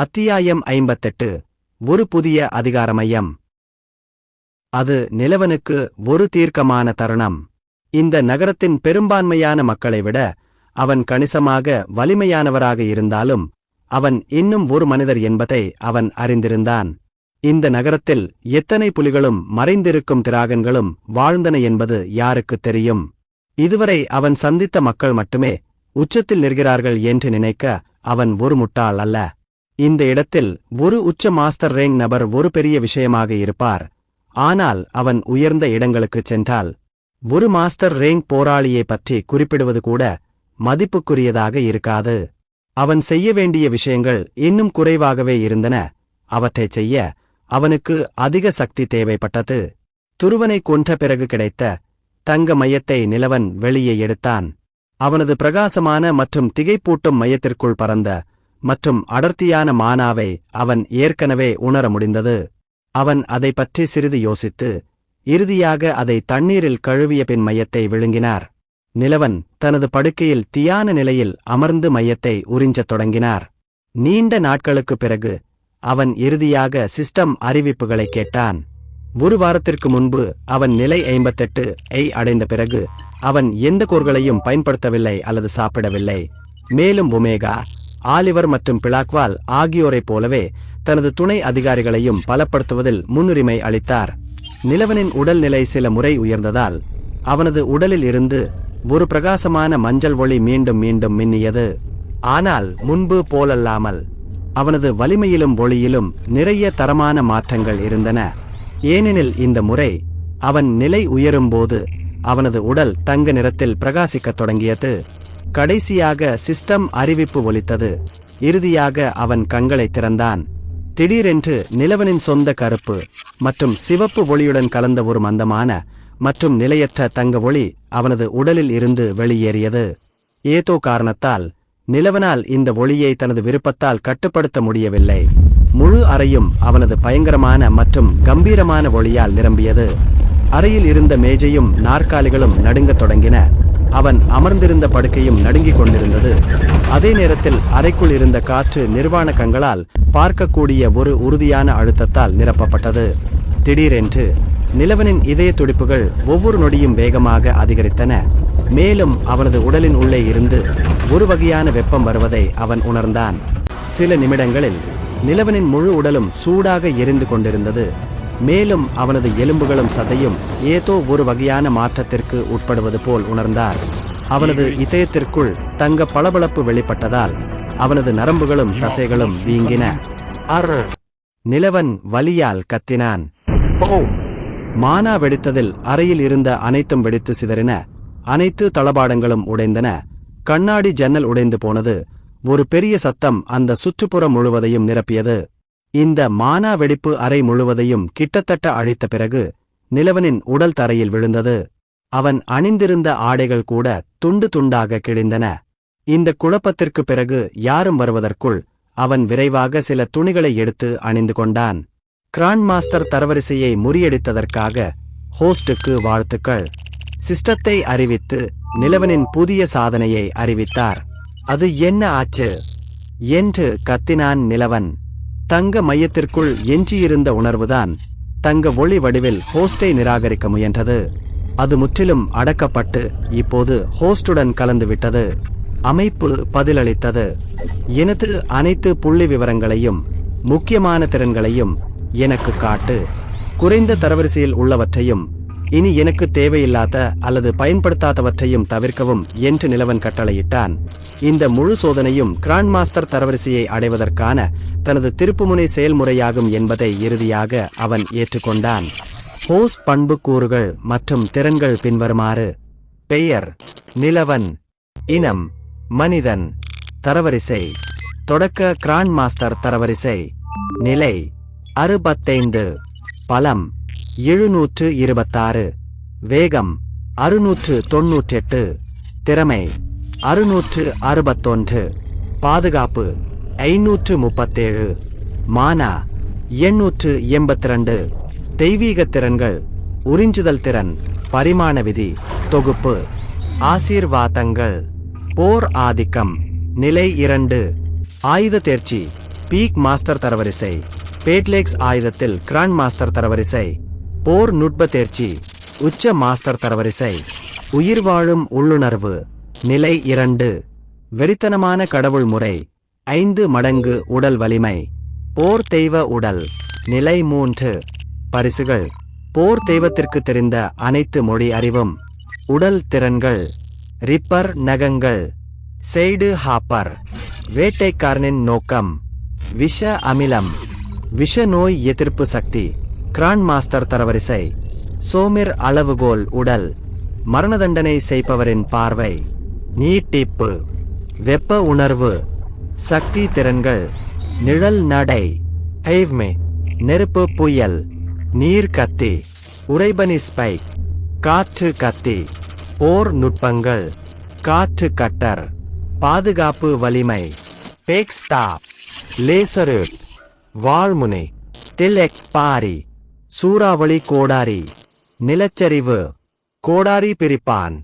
அத்தியாயம் 58 ஒரு புதிய அதிகாரமயம். அது நிலவனுக்கு ஒரு தீர்க்கமான தருணம். இந்த நகரத்தின் பெரும்பான்மையான மக்களை விட அவன் கணிசமாக வலிமையானவராக இருந்தாலும் அவன் இன்னும் ஒரு மனிதர் என்பதை அவன் அறிந்திருந்தான். இந்த நகரத்தில் எத்தனை புலிகளும் மறைந்திருக்கும் டிராகன்களும் வாழ்ந்தன என்பது யாருக்குத் தெரியும்? இதுவரை அவன் சந்தித்த மக்கள் மட்டுமே உச்சத்தில் நிற்கிறார்கள் என்று நினைக்க அவன் ஒரு முட்டாள் அல்ல. இந்த இடத்தில் ஒரு உச்ச மாஸ்டர் ரேங்க் நபர் ஒரு பெரிய விஷயமாக இருப்பார். ஆனால் அவன் உயர்ந்த இடங்களுக்குச் சென்றால் ஒரு மாஸ்டர் ரேங்க் போராளியை பற்றி குறிப்பிடுவது கூட மதிப்புக்குரியதாக இருக்காது. அவன் செய்ய வேண்டிய விஷயங்கள் இன்னும் குறைவாகவே இருந்தன. அவற்றைச் செய்ய அவனுக்கு அதிக சக்தி தேவைப்பட்டது. துருவனை கொன்ற பிறகு கிடைத்த தங்க மையத்தை நிலவன் வெளியே எடுத்தான். அவனது பிரகாசமான மற்றும் திகைப்பூட்டும் மையத்திற்குள் பறந்த மற்றும் அடர்த்தியான மானாவை அவன் ஏற்கனவே உணர முடிந்தது. அவன் அதை பற்றி சிறிது யோசித்து இறுதியாக அதை தண்ணீரில் கழுவிய பின் மையத்தை விழுங்கினார். நிலவன் தனது படுக்கையில் தியான நிலையில் அமர்ந்து மையத்தை உறிஞ்சத் தொடங்கினார். நீண்ட நாட்களுக்குப் பிறகு அவன் இறுதியாக சிஸ்டம் அறிவிப்புகளை கேட்டான். ஒரு வாரத்திற்கு முன்பு அவன் நிலை 58 அடைந்த பிறகு அவன் எந்த கோர்களையும் பயன்படுத்தவில்லை அல்லது சாப்பிடவில்லை. மேலும் ஒமேகா, ஆலிவர் மற்றும் பிளாக்வால் ஆகியோரைப் போலவே தனது துணை அதிகாரிகளையும் பலப்படுத்துவதில் முன்னுரிமை அளித்தார். நிலவனின் உடல்நிலை சில முறை உயர்ந்ததால் அவனது உடலில் இருந்து ஒரு பிரகாசமான மஞ்சள் ஒளி மீண்டும் மீண்டும் மின்னியது. ஆனால் முன்பு போலல்லாமல் அவனது வலிமையிலும் ஒளியிலும் நிறைய தரமான மாற்றங்கள் இருந்தன. ஏனெனில் இந்த முறை அவன் நிலை உயரும்போது அவனது உடல் தங்க நிறத்தில் பிரகாசிக்கத் தொடங்கியது. கடைசியாக சிஸ்டம் அறிவிப்பு ஒலித்தது. இறுதியாக அவன் கண்களை திறந்தான். திடீரென்று நிலவனின் சொந்த கருப்பு மற்றும் சிவப்பு ஒளியுடன் கலந்த ஒரு மந்தமான மற்றும் நிலையற்ற தங்க ஒளி அவனது உடலில் இருந்து வெளியேறியது. ஏதோ காரணத்தால் நிலவனால் இந்த ஒளியை தனது விருப்பத்தால் கட்டுப்படுத்த முடியவில்லை. முழு அறையும் அவனது பயங்கரமான மற்றும் கம்பீரமான ஒளியால் நிரம்பியது. அறையில் இருந்த மேஜையும் நாற்காலிகளும் நடுங்கத் தொடங்கின. அவன் அமர்ந்திருந்த படுக்கையும் நடுங்கிக் கொண்டிருந்தது. அதே நேரத்தில் அறைக்குள் இருந்த காற்று நிர்வாண கண்களால் பார்க்கக்கூடிய ஒரு உறுதியான அழுத்தத்தால் நிரப்பப்பட்டது. திடீரென்று நிலவனின் இதய துடிப்புகள் ஒவ்வொரு நொடியும் வேகமாக அதிகரித்தன. மேலும் அவனது உடலின் உள்ளே இருந்து ஒரு வகையான வெப்பம் வருவதை அவன் உணர்ந்தான். சில நிமிடங்களில் நிலவனின் முழு உடலும் சூடாக எரிந்து கொண்டிருந்தது. மேலும் அவனது எலும்புகளும் சதையும் ஏதோ ஒரு வகையான மாற்றத்திற்கு உட்படுவது போல் உணர்ந்தார். அவனது இதயத்திற்குள் தங்க பளபளப்பு வெளிப்பட்டதால் அவனது நரம்புகளும் தசைகளும் வீங்கின. நிலவன் வலியால் கத்தினான். மானா வெடித்ததில் அறையில் இருந்த அனைத்தும் வெடித்து சிதறின. அனைத்து தளபாடங்களும் உடைந்தன. கண்ணாடி ஜன்னல் உடைந்து போனது. ஒரு பெரிய சத்தம் அந்த சுற்றுப்புறம் முழுவதையும் நிரப்பியது. இந்த மானா வெடிப்பு அறை முழுவதையும் கிட்டத்தட்ட அழித்த பிறகு நிலவனின் உடல் தரையில் விழுந்தது. அவன் அணிந்திருந்த ஆடைகள் கூட துண்டு துண்டாக கிழிந்தன. இந்த குழப்பத்திற்கு பிறகு யாரும் வருவதற்குள் அவன் விரைவாக சில துணிகளை எடுத்து அணிந்து கொண்டான். கிராண்ட் மாஸ்டர் தரவரிசையை முறியடித்ததற்காக ஹோஸ்டுக்கு வாழ்த்துக்கள். சிஸ்டத்தை அறிவித்து நிலவனின் புதிய சாதனையை அறிவித்தார். அது என்ன ஆச்சு என்று கத்தினான் நிலவன். தங்க மையத்திற்குள் எஞ்சியிருந்த உணர்வுதான் தங்க ஒளி வடிவில் ஹோஸ்டை நிராகரிக்க முயன்றது. அது முற்றிலும் அடக்கப்பட்டு இப்போது ஹோஸ்டுடன் கலந்துவிட்டது. அமைப்பு பதிலளித்தது. எனது அனைத்து புள்ளி விவரங்களையும் முக்கியமான திறன்களையும் எனக்கு காட்டு. குறைந்த தரவரிசையில் உள்ளவற்றையும் இனி எனக்கு தேவையில்லாத அல்லது பயன்படுத்தாதவற்றையும் தவிர்க்கவும் என்று நிலவன் கட்டளையிட்டான். இந்த முழு சோதனையும் கிராண்ட் மாஸ்டர் தரவரிசையை அடைவதற்கான தனது திருப்புமுனை செயல்முறையாகும் என்பதை இறுதியாக அவன் ஏற்றுக்கொண்டான். ஹோஸ்ட் பண்புக்கூறுகள் மற்றும் திறன்கள் பின்வருமாறு: பெயர் நிலவன், இனம் மனிதன், தரவரிசை தொடக்க கிராண்ட் மாஸ்டர் தரவரிசை, நிலை 65, பலம் 726, வேகம் 698, திறமை 661, பாதுகாப்பு 537, மானா 882, தெய்வீக திறன்கள் உறிஞ்சுதல் திறன், பரிமாண விதி தொகுப்பு, ஆசீர்வாதங்கள், போர் ஆதிக்கம் நிலை 2, ஆயுத தேர்ச்சி பீக் மாஸ்டர் தரவரிசை. பேட்லேக்ஸ் ஆயுதத்தில் கிராண்ட் மாஸ்டர் தரவரிசை. போர் நுட்ப தேர்ச்சி. உச்ச மாஸ்டர் தரவரிசை. உயிர் வாழும் உள்ளுணர்வு. நிலை 2. வெறித்தனமான கடவுள் முறை. 5 மடங்கு உடல் வலிமை. போர் தெய்வ உடல். நிலை 3. பரிசுகள். போர் தெய்வத்திற்கு தெரிந்த அனைத்து மொழி அறிவும். உடல் திறன்கள். ரிப்பர் நகங்கள். Said hopper. வேட்டைக்காரனின் நோக்கம். விஷ அமிலம். விஷ நோய் எதிர்ப்பு சக்தி. கிராண்ட் மாஸ்டர் தரவரிசை. சோமிர் அளவுகோல் உடல். மரண தண்டனை செய்பவரின் பார்வை. நீட்டிப்பு. வெப்ப உணர்வு. சக்தி திறன்கள். நிழல் நடை. ஹைவ்மே. நெருப்பு புயல். நீர் கத்தி. உறைபனி ஸ்பைக். காற்று கத்தி. போர் நுட்பங்கள். காற்று கட்டர். பாதுகாப்பு வலிமை. பேக்ஸ்டாப். லேசரு. வாழ்முனை. திலெக் பாரி. சூறாவளி கோடாரி. நிலச்சரிவு. கோடாரி பிரிப்பான்.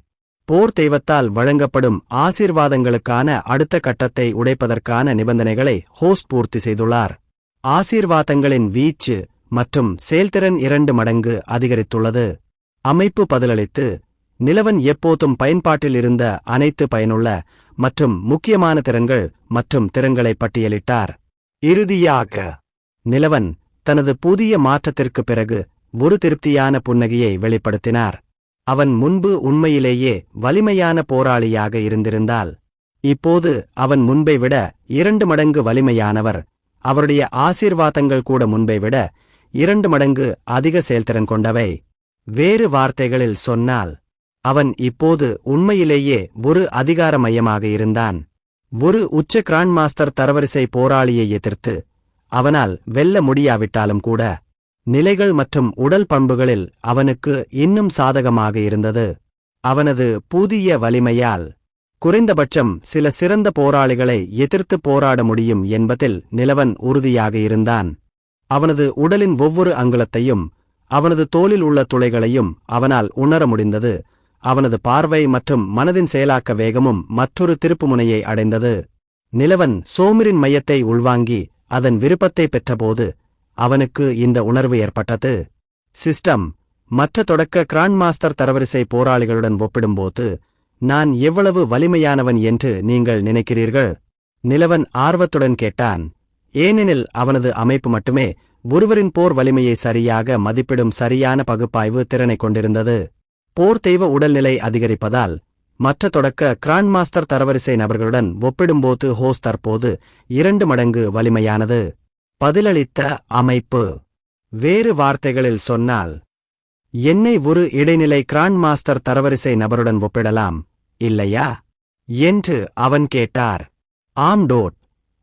போர் தெய்வத்தால் வழங்கப்படும் ஆசீர்வாதங்களுக்கான அடுத்த கட்டத்தை உடைப்பதற்கான நிபந்தனைகளை ஹோஸ்ட் பூர்த்தி செய்துள்ளார். ஆசீர்வாதங்களின் வீச்சு மற்றும் செயல்திறன் 2 மடங்கு அதிகரித்துள்ளது. அமைப்பு பதிலளித்து நிலவன் எப்போதும் பயன்பாட்டில் இருந்த அனைத்து பயனுள்ள மற்றும் முக்கியமான திறன்கள் மற்றும் திறன்களை பட்டியலிட்டார். இறுதியாக நிலவன் தனது புதிய மாற்றத்திற்கு பிறகு ஒரு திருப்தியான புன்னகையை வெளிப்படுத்தினார். அவன் முன்பு உண்மையிலேயே வலிமையான போராளியாக இருந்திருந்தால் இப்போது அவன் முன்பை விட 2 மடங்கு வலிமையானவர். அவருடைய ஆசீர்வாதங்கள் கூட முன்பை விட 2 மடங்கு அதிக செயல்திறன் கொண்டவை. வேறு வார்த்தைகளில் சொன்னால் அவன் இப்போது உண்மையிலேயே ஒரு அதிகார மையமாக இருந்தான். ஒரு உச்ச கிராண்ட் மாஸ்டர் தரவரிசை போராளியை எதிர்த்து அவனால் வெல்ல முடியாவிட்டாலும் கூட நிலைகள் மற்றும் உடல் பண்புகளில் அவனுக்கு இன்னும் சாதகமாக இருந்தது. அவனது புதிய வலிமையால் குறைந்தபட்சம் சில சிறந்த போராளிகளை எதிர்த்து போராட முடியும் என்பதில் நிலவன் உறுதியாக இருந்தான். அவனது உடலின் ஒவ்வொரு அங்குலத்தையும் அவனது தோலில் உள்ள துளைகளையும் அவனால் உணர முடிந்தது. அவனது பார்வை மற்றும் மனதின் செயலாக்க வேகமும் மற்றொரு திருப்புமுனையை அடைந்தது. நிலவன் சோமிரின் மையத்தை உள்வாங்கி அதன் விருப்பத்தை பெற்றபோது அவனுக்கு இந்த உணர்வு ஏற்பட்டது. சிஸ்டம் மற்ற தொடக்க கிராண்ட் மாஸ்டர் தரவரிசை போராளிகளுடன் ஒப்பிடும்போது நான் எவ்வளவு வலிமையானவன் என்று நீங்கள் நினைக்கிறீர்கள்? நிலவன் ஆர்வத்துடன் கேட்டான். ஏனெனில் அவனது அமைப்பு மட்டுமே ஒருவரின் போர் வலிமையை சரியாக மதிப்பிடும் சரியான பகுப்பாய்வு திறனை கொண்டிருந்தது. போர் தெய்வ உடல்நிலை அதிகரிப்பதால் மற்ற தொடக்க கிராண்ட் மாஸ்டர் தரவரிசை நபர்களுடன் ஒப்பிடும்போது ஹோஸ்ட் தற்போது 2 மடங்கு வலிமையானது. பதிலளித்த அமைப்பு. வேறு வார்த்தைகளில் சொன்னால் என்னை ஒரு இடைநிலை கிராண்ட் மாஸ்டர் தரவரிசை நபருடன் ஒப்பிடலாம் இல்லையா என்று அவன் கேட்டார். ஆம் டோட்.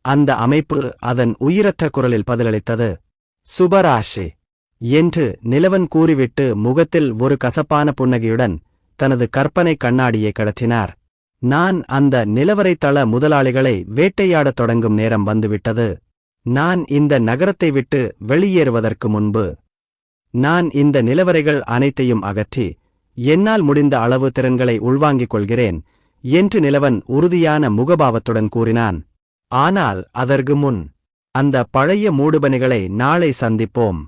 அந்த அமைப்பு அதன் உயிரற்ற குரலில் பதிலளித்தது. சுபராஷி என்று நிலவன் கூறிவிட்டு முகத்தில் ஒரு கசப்பான புன்னகையுடன் தனது கற்பனை கண்ணாடியை கழற்றினார். நான் அந்த நிலவரைத்தள முதலாளிகளை வேட்டையாடத் தொடங்கும் நேரம் வந்துவிட்டது. நான் இந்த நகரத்தை விட்டு வெளியேறுவதற்கு முன்பு நான் இந்த நிலவரைகள் அனைத்தையும் அகற்றி என்னால் முடிந்த அளவு திறன்களை உள்வாங்கிக் கொள்கிறேன் என்று நிலவன் உறுதியான முகபாவத்துடன் கூறினான். ஆனால் அதற்கு முன் அந்த பழைய மூடுபனிகளை நாளை சந்திப்போம்.